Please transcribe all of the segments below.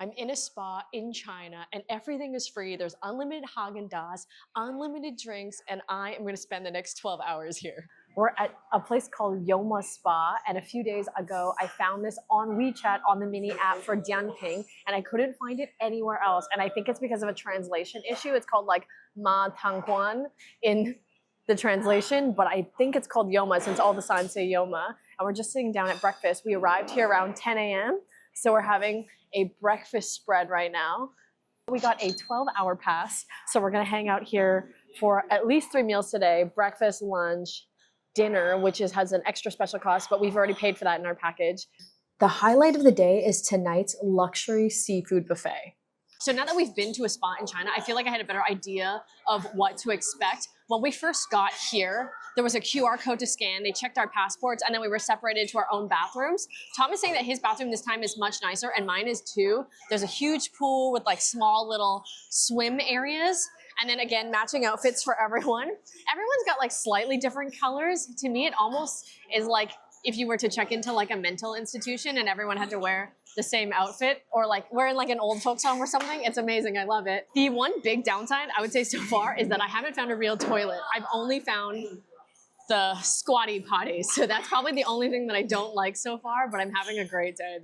I'm in a spa in China and everything is free. There's unlimited Haagen-Dazs, unlimited drinks, and I am gonna spend the next 12 hours here. We're at a place called Yoma Spa, and a few days ago, I found this on WeChat on the mini app for Dianping, and I couldn't find it anywhere else. And I think it's because of a translation issue. It's called like Ma Tangquan in the translation, but I think it's called Yoma since all the signs say Yoma. And we're just sitting down at breakfast. We arrived here around 10 a.m., so we're having a breakfast spread right now. We got a 12-hour pass, so we're gonna hang out here for at least 3 meals today: breakfast, lunch, dinner, which has an extra special cost, but we've already paid for that in our package. The highlight of the day is tonight's luxury seafood buffet. So now that we've been to a spa in China, I feel like I had a better idea of what to expect. When we first got here, there was a QR code to scan. They checked our passports, and then we were separated to our own bathrooms. Tom is saying that his bathroom this time is much nicer, and mine is too. There's a huge pool with like small little swim areas. And then again, matching outfits for everyone. Everyone's got like slightly different colors. To me, it almost is like if you were to check into like a mental institution and everyone had to wear the same outfit, or like wearing like an old folks home or something. It's amazing, I love it. The one big downside I would say so far is that I haven't found a real toilet. I've only found the squatty potties. So that's probably the only thing that I don't like so far, but I'm having a great day.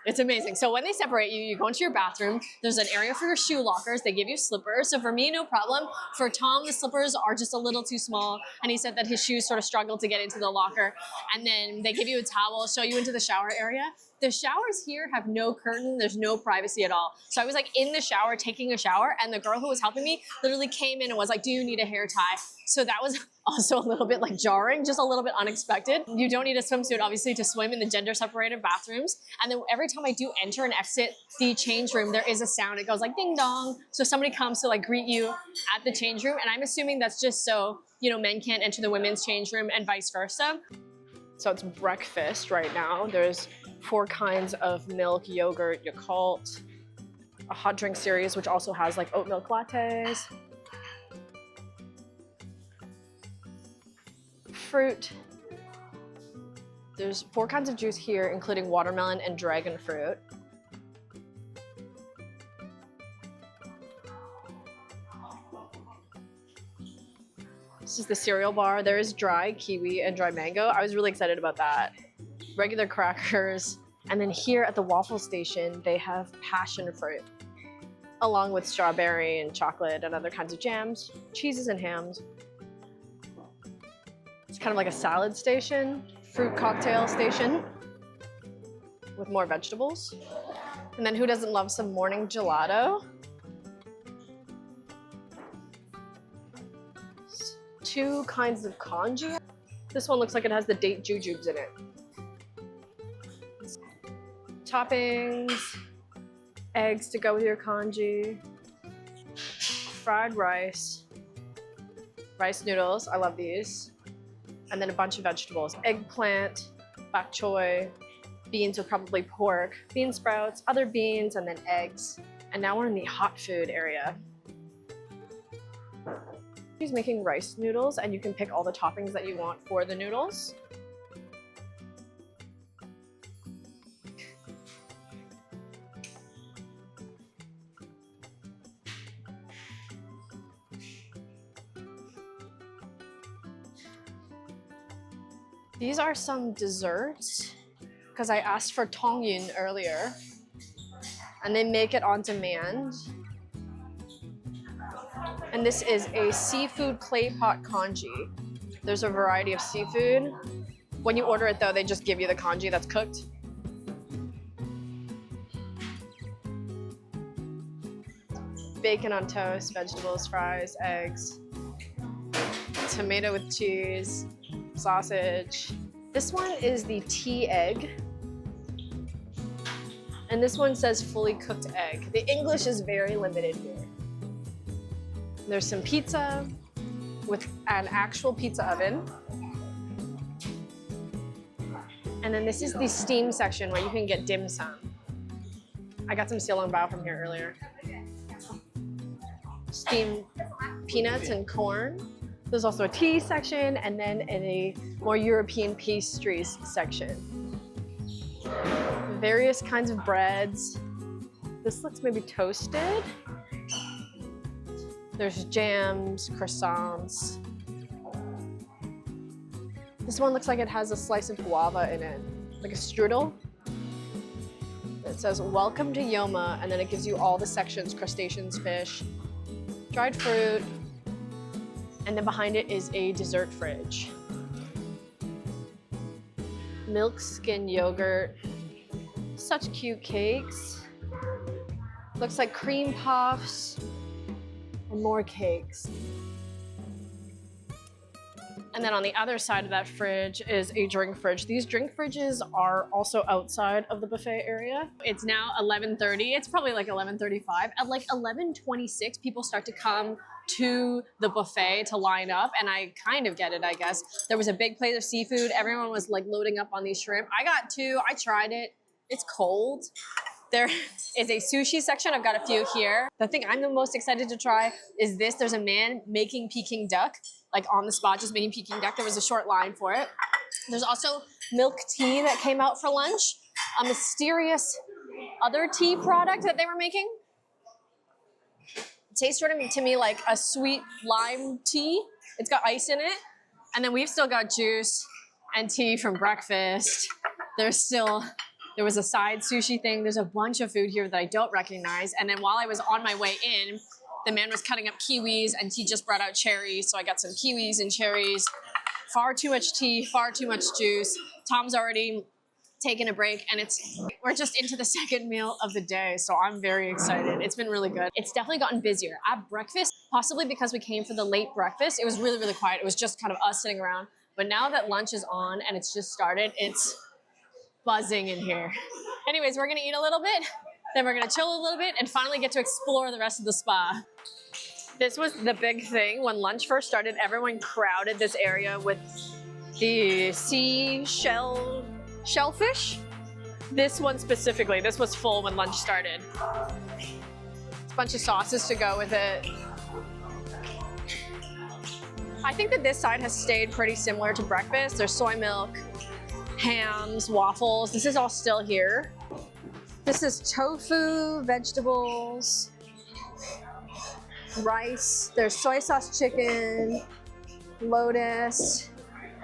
It's amazing. So when they separate you, you go into your bathroom. There's an area for your shoe lockers. They give you slippers. So for me, no problem. For Tom, the slippers are just a little too small. And he said that his shoes sort of struggle to get into the locker. And then they give you a towel, show you into the shower area. The showers here have no curtain. There's no privacy at all. So I was like in the shower, taking a shower, and the girl who was helping me literally came in and was like, do you need a hair tie? So that was also a little bit like jarring, just a little bit unexpected. You don't need a swimsuit, obviously, to swim in the gender separated bathrooms. And then every time I do enter and exit the change room, there is a sound. It goes like ding dong. So somebody comes to like greet you at the change room. And I'm assuming that's just so, you know, men can't enter the women's change room and vice versa. So it's breakfast right now. There's 4 kinds of milk, yogurt, Yakult, a hot drink series, which also has like oat milk lattes, fruit. There's 4 kinds of juice here, including watermelon and dragon fruit. This is the cereal bar. There is dry kiwi and dry mango. I was really excited about that. Regular crackers. And then here at the waffle station, they have passion fruit, along with strawberry and chocolate and other kinds of jams, cheeses and hams. It's kind of like a salad station, fruit cocktail station with more vegetables. And then who doesn't love some morning gelato? 2 kinds of congee. This one looks like it has the date jujubes in it. Toppings, eggs to go with your congee, fried rice, rice noodles, I love these, and then a bunch of vegetables: eggplant, bok choy, beans with probably pork, bean sprouts, other beans, and then eggs. And now we're in the hot food area. He's making rice noodles, and you can pick all the toppings that you want for the noodles. These are some desserts, because I asked for tongyun earlier, and they make it on demand. And this is a seafood clay pot congee. There's a variety of seafood. When you order it though, they just give you the congee that's cooked. Bacon on toast, vegetables, fries, eggs, tomato with cheese, sausage. This one is the tea egg. And this one says fully cooked egg. The English is very limited here. There's some pizza with an actual pizza oven. And then this is the steam section where you can get dim sum. I got some xiaolong bao from here earlier. Steamed peanuts and corn. There's also a tea section, and then a more European pastries section. Various kinds of breads, This looks maybe toasted. There's jams, croissants. This one looks like it has a slice of guava in it, like a strudel. It says, welcome to Yoma, and then it gives you all the sections, crustaceans, fish, dried fruit, and then behind it is a dessert fridge. Milk skin yogurt, such cute cakes. Looks like cream puffs and more cakes. And then on the other side of that fridge is a drink fridge. These drink fridges are also outside of the buffet area. It's now 11:30. It's probably like 11:35. At like 11:26, people start to come to the buffet to line up, and I kind of get it, I guess. There was a big plate of seafood. Everyone was like loading up on these shrimp. I got two. I tried it. It's cold. There is a sushi section. I've got a few here. The thing I'm the most excited to try is this. There's a man making Peking duck, like on the spot, just making Peking duck. There was a short line for it. There's also milk tea that came out for lunch. A mysterious other tea product that they were making. It tastes sort of to me like a sweet lime tea. It's got ice in it. And then we've still got juice and tea from breakfast. There was a side sushi thing. There's a bunch of food here that I don't recognize. And then while I was on my way in, the man was cutting up kiwis and he just brought out cherries. So I got some kiwis and cherries. Far too much tea, far too much juice. Tom's already taken a break and we're just into the second meal of the day. So I'm very excited. It's been really good. It's definitely gotten busier. At breakfast, possibly because we came for the late breakfast, it was really, really quiet. It was just kind of us sitting around. But now that lunch is on and it's just started, it's buzzing in here. Anyways, we're gonna eat a little bit, then we're gonna chill a little bit and finally get to explore the rest of the spa. This was the big thing. When lunch first started, everyone crowded this area with the shellfish. This one specifically, this was full when lunch started. A bunch of sauces to go with it. I think that this side has stayed pretty similar to breakfast. There's soy milk, hams, waffles. This is all still here. This is tofu, vegetables, rice. There's soy sauce chicken, lotus,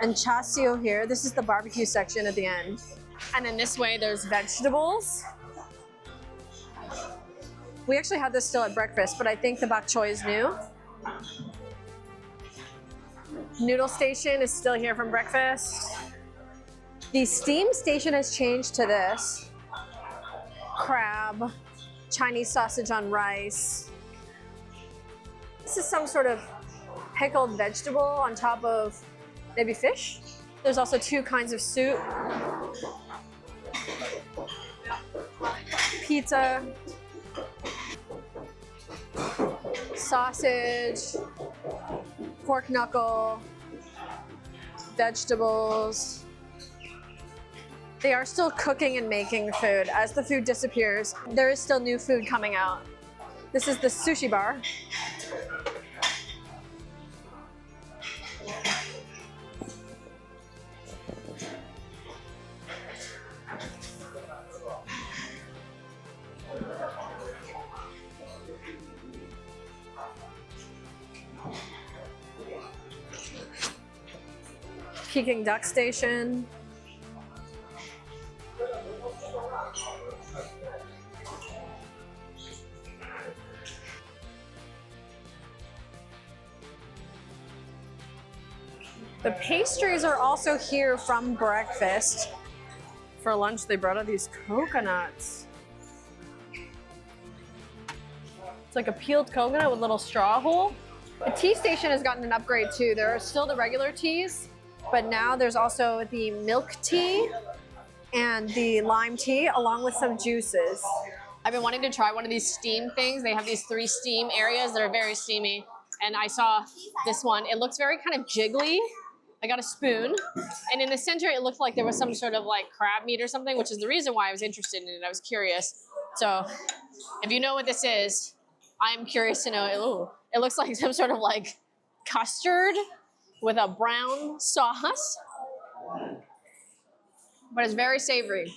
and chasio here. This is the barbecue section at the end. And then this way there's vegetables. We actually had this still at breakfast, but I think the bok choy is new. Noodle station is still here from breakfast. The steam station has changed to this. Crab, Chinese sausage on rice. This is some sort of pickled vegetable on top of maybe fish. There's also two kinds of soup. Pizza. Sausage. Pork knuckle. Vegetables. They are still cooking and making food. As the food disappears, there is still new food coming out. This is the sushi bar. Peking duck station. The pastries are also here from breakfast. For lunch, they brought out these coconuts. It's like a peeled coconut with a little straw hole. The tea station has gotten an upgrade too. There are still the regular teas, but now there's also the milk tea and the lime tea, along with some juices. I've been wanting to try one of these steam things. They have these 3 steam areas that are very steamy. And I saw this one. It looks very kind of jiggly. I got a spoon, and in the center it looked like there was some sort of like crab meat or something, which is the reason why I was interested in it. I was curious. So if you know what this is, I'm curious to know. Ooh, it looks like some sort of like custard with a brown sauce, but it's very savory.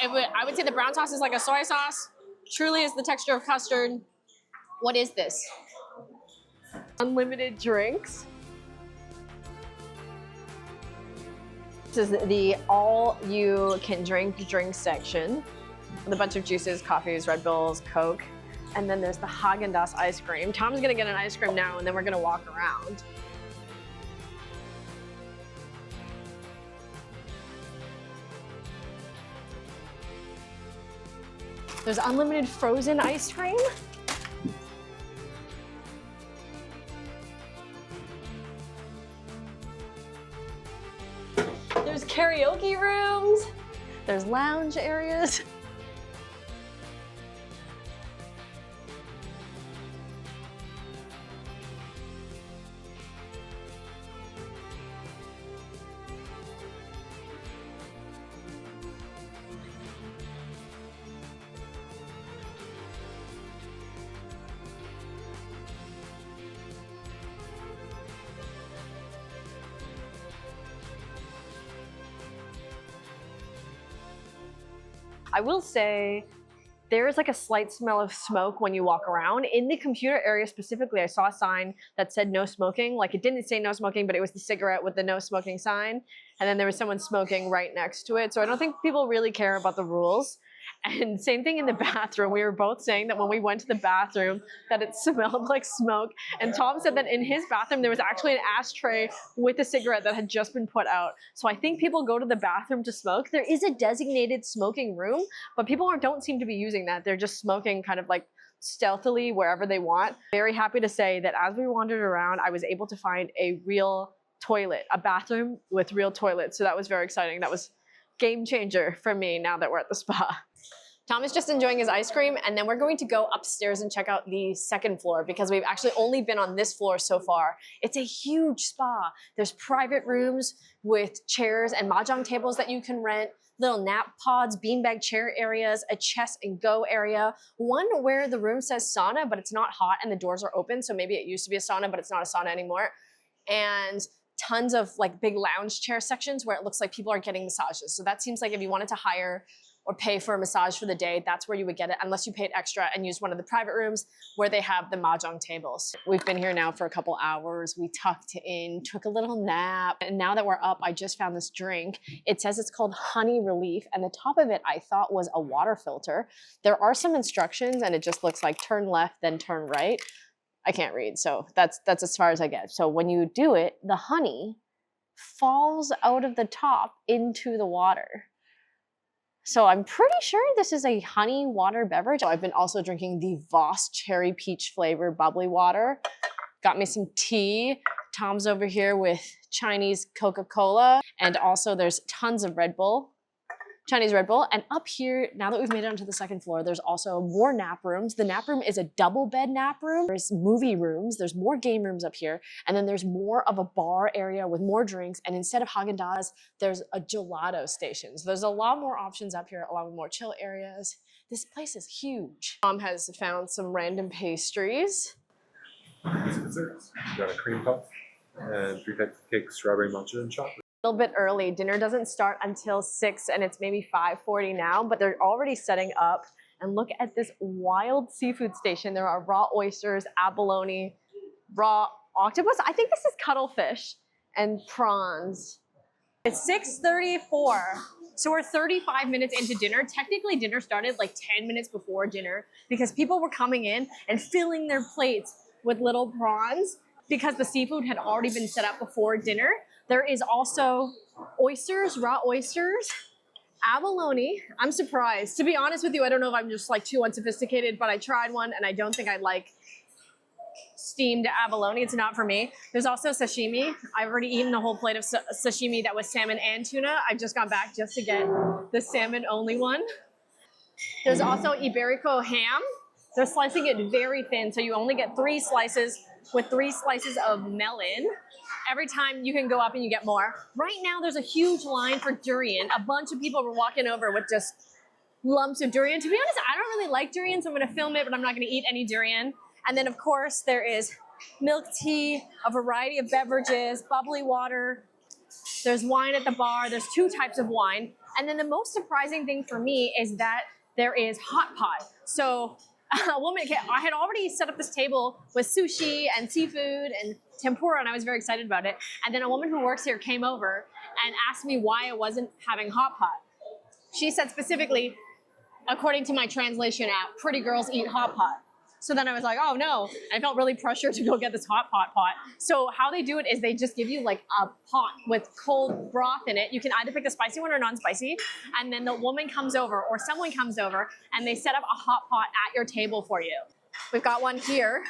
I would say the brown sauce is like a soy sauce. truly is the texture of custard. What is this? Unlimited drinks. This is the all-you-can-drink drink section with a bunch of juices, coffees, Red Bulls, Coke. And then there's the Haagen-Dazs ice cream. Tom's gonna get an ice cream now, and then we're gonna walk around. There's unlimited frozen ice cream. There's karaoke rooms. There's lounge areas. I will say there's like a slight smell of smoke when you walk around. In the computer area specifically, I saw a sign that said no smoking. Like it didn't say no smoking, but it was the cigarette with the no smoking sign. And then there was someone smoking right next to it. So I don't think people really care about the rules. And same thing in the bathroom. We were both saying that when we went to the bathroom that it smelled like smoke. And Tom said that in his bathroom there was actually an ashtray with a cigarette that had just been put out. So I think people go to the bathroom to smoke. There is a designated smoking room, but people don't seem to be using that. They're just smoking kind of like stealthily wherever they want. Very happy to say that as we wandered around, I was able to find a real toilet, a bathroom with real toilets. So that was very exciting. That was game changer for me now that we're at the spa. Tom is just enjoying his ice cream, and then we're going to go upstairs and check out the second floor because we've actually only been on this floor so far. It's a huge spa. There's private rooms with chairs and mahjong tables that you can rent, little nap pods, beanbag chair areas, a chess and go area, one where the room says sauna, but it's not hot and the doors are open. So maybe it used to be a sauna, but it's not a sauna anymore. And tons of like big lounge chair sections where it looks like people are getting massages. So that seems like if you wanted to hire or pay for a massage for the day, that's where you would get it, unless you paid extra and used one of the private rooms where they have the mahjong tables. We've been here now for a couple hours. We tucked in, took a little nap, and now that we're up, I just found this drink. It says it's called Honey Relief, and the top of it I thought was a water filter. There are some instructions, and it just looks like turn left, then turn right. I can't read, so that's as far as I get. So when you do it, the honey falls out of the top into the water. So I'm pretty sure this is a honey water beverage. So I've been also drinking the Voss cherry peach flavor bubbly water. Got me some tea. Tom's over here with Chinese Coca-Cola. And also there's tons of Red Bull, Chinese Red Bull. And up here, now that we've made it onto the second floor, there's also more nap rooms. The nap room is a double bed nap room. There's movie rooms. There's more game rooms up here. And then there's more of a bar area with more drinks. And instead of Haagen-Dazs, there's a gelato station. So there's a lot more options up here, along with more chill areas. This place is huge. Tom has found some random pastries. Desserts. We got a cream puff and 3 types of cake, strawberry matcha and chocolate. A little bit early. Dinner doesn't start until 6 and it's maybe 5:40 now, but they're already setting up. And look at this wild seafood station. There are raw oysters, abalone, raw octopus. I think this is cuttlefish and prawns. It's 6:34. So we're 35 minutes into dinner. Technically dinner started like 10 minutes before dinner because people were coming in and filling their plates with little prawns because the seafood had already been set up before dinner. There is also oysters, raw oysters, abalone. I'm surprised. To be honest with you, I don't know if I'm just like too unsophisticated, but I tried one and I don't think I like steamed abalone. It's not for me. There's also sashimi. I've already eaten a whole plate of sashimi that was salmon and tuna. I've just gone back just to get the salmon only one. There's also Iberico ham. They're slicing it very thin, so you only get 3 slices with 3 slices of melon. Every time you can go up and you get more. Right now there's a huge line for durian. A bunch of people were walking over with just lumps of durian. To be honest, I don't really like durian, so I'm gonna film it, but I'm not gonna eat any durian. And then of course there is milk tea, a variety of beverages, bubbly water. There's wine at the bar. There's 2 types of wine. And then the most surprising thing for me is that there is hot pot. So a woman, I had already set up this table with sushi and seafood and tempura, and I was very excited about it. And then a woman who works here came over and asked me why I wasn't having hot pot. She said specifically, according to my translation app, pretty girls eat hot pot. So then I was like, oh no. And I felt really pressured to go get this hot pot. So how they do it is they just give you like a pot with cold broth in it. You can either pick the spicy one or non-spicy. And then the woman comes over or someone comes over and they set up a hot pot at your table for you. We've got one here.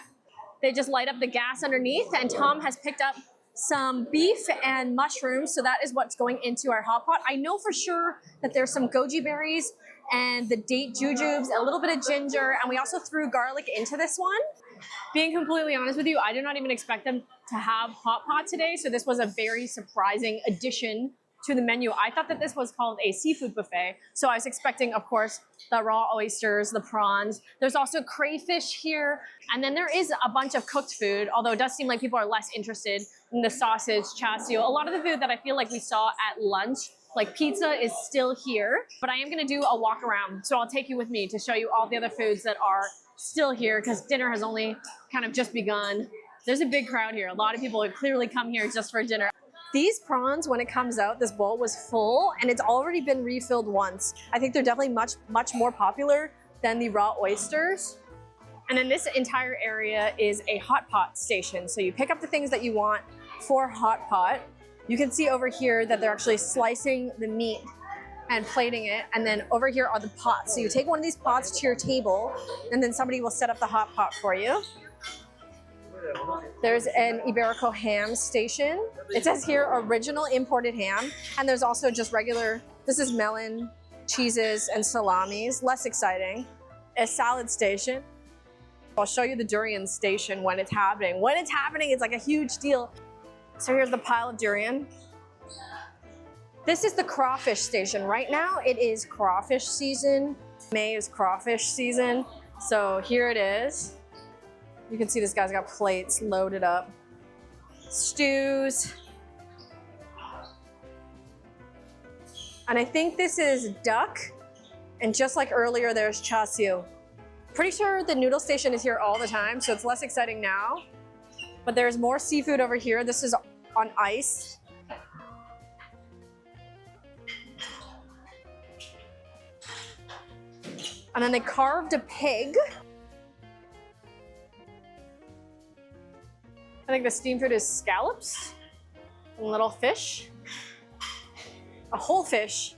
They just light up the gas underneath, and Tom has picked up some beef and mushrooms. So that is what's going into our hot pot. I know for sure that there's some goji berries and the date jujubes, a little bit of ginger, and we also threw garlic into this one. Being completely honest with you, I did not even expect them to have hot pot today, so this was a very surprising addition to the menu. I thought that this was called a seafood buffet, so I was expecting, of course, the raw oysters, the prawns. There's also crayfish here, and then there is a bunch of cooked food, although it does seem like people are less interested in the sausage, chasio. A lot of the food that I feel like we saw at lunch, like pizza, is still here, but I am gonna do a walk around. So I'll take you with me to show you all the other foods that are still here, because dinner has only kind of just begun. There's a big crowd here. A lot of people have clearly come here just for dinner. These prawns, when it comes out, this bowl was full and it's already been refilled once. I think they're definitely much more popular than the raw oysters. And then this entire area is a hot pot station. So you pick up the things that you want for hot pot. You can see over here that they're actually slicing the meat and plating it. And then over here are the pots. So you take one of these pots to your table and then somebody will set up the hot pot for you. There's an Iberico ham station. It says here original imported ham. And there's also just regular, this is melon, cheeses, and salamis. Less exciting. A salad station. I'll show you the durian station when it's happening. When it's happening, it's like a huge deal. So here's the pile of durian. This is the crawfish station. Right now it is crawfish season. May is crawfish season. So here it is. You can see this guy's got plates loaded up. Stews. And I think this is duck. And just like earlier, there's chasio. Pretty sure the noodle station is here all the time, so it's less exciting now. But there's more seafood over here. This is on ice. And then they carved a pig. I think the steamed food is scallops and little fish. A whole fish.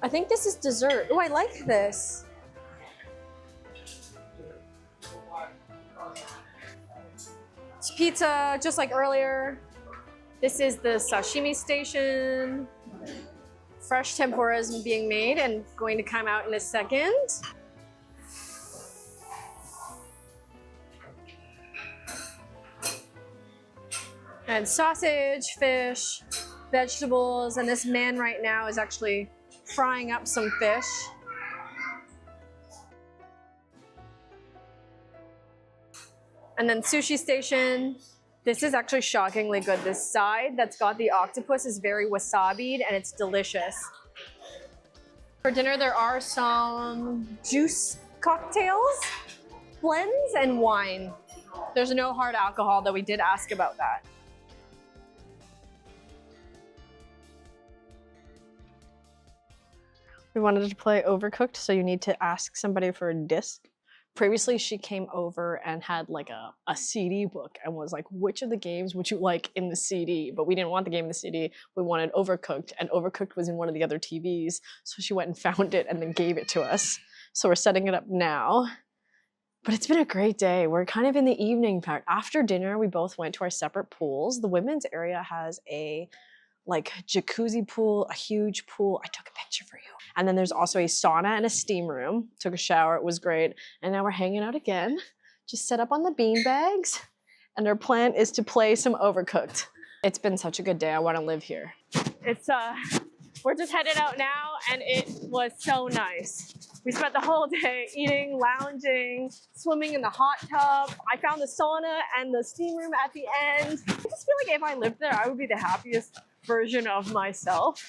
I think this is dessert. Oh, I like this. It's pizza, just like earlier. This is the sashimi station. Fresh tempura is being made and going to come out in a second. And sausage, fish, vegetables, and this man right now is actually frying up some fish. And then sushi station. This is actually shockingly good. This side that's got the octopus is very wasabi'd and it's delicious. For dinner, there are some juice cocktails, blends, and wine. There's no hard alcohol, though we did ask about that. We wanted to play Overcooked, so you need to ask somebody for a disc. Previously, she came over and had like a CD book and was like, which of the games would you like in the CD? But we didn't want the game in the CD. We wanted Overcooked, and Overcooked was in one of the other TVs. So she went and found it and then gave it to us. So we're setting it up now. But it's been a great day. We're kind of in the evening part. After dinner, we both went to our separate pools. The women's area has a like jacuzzi pool, a huge pool. I took a picture for you. And then there's also a sauna and a steam room. Took a shower, it was great. And now we're hanging out again. Just set up on the bean bags. And our plan is to play some Overcooked. It's been such a good day, I wanna live here. We're just headed out now and it was so nice. We spent the whole day eating, lounging, swimming in the hot tub. I found the sauna and the steam room at the end. I just feel like if I lived there, I would be the happiest version of myself.